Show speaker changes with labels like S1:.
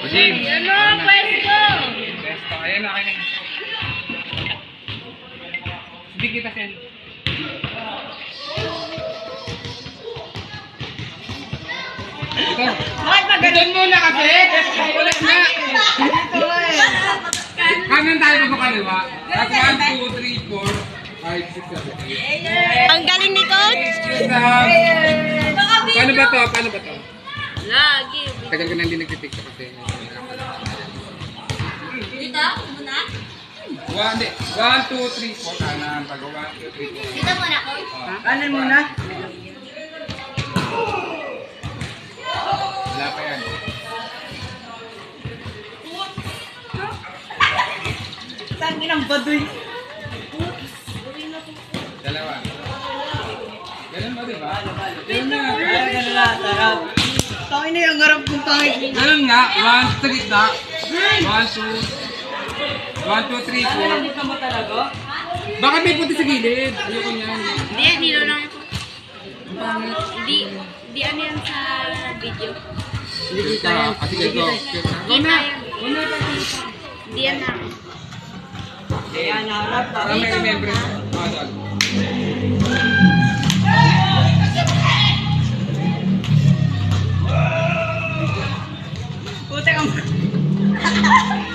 S1: Jim.
S2: Ano, pwesto?
S1: Pwesto. Ayan na, akin na. Hindi kita send. Ito.
S2: Bakit ba
S1: Doon muna kasi. Wala na. Kanan tayo magkakaliwa. At 1, 2, 3, 4, 5, 6, 7, 8.
S2: Ang galing ni Coach?
S1: Paano ba to? Paano ba to?
S2: Lagi.
S1: Tagal ko na hindi nagtitiktok kasi.
S2: Dito? Muna?
S1: 1, 2, 3, 4. Kanan. Pag 1, 2, 3, 4.
S2: Dito muna, Coach?
S3: Kanan muna.
S1: Wala pa yan.
S3: Saan ginang baduy?
S1: Dalawa. Ganun ba, diba? Ganun na.
S3: Ganun na, sarap. Tangin na yung harap kong pangit.
S1: Ganun nga. 1 sa gitna. 1, 2, 3, 4.
S3: Hindi ka mo talaga?
S1: Bakit may punti sa gilid? Ayoko niyan.
S2: Hindi, nilo lang ito. Hindi ano yan sa video.
S1: Hindi kita. Kasi ganito.
S2: Kita yan. Hindi yan na.
S3: Kaya naharap.
S1: Para may remember. Dog.
S3: Puta ka mo.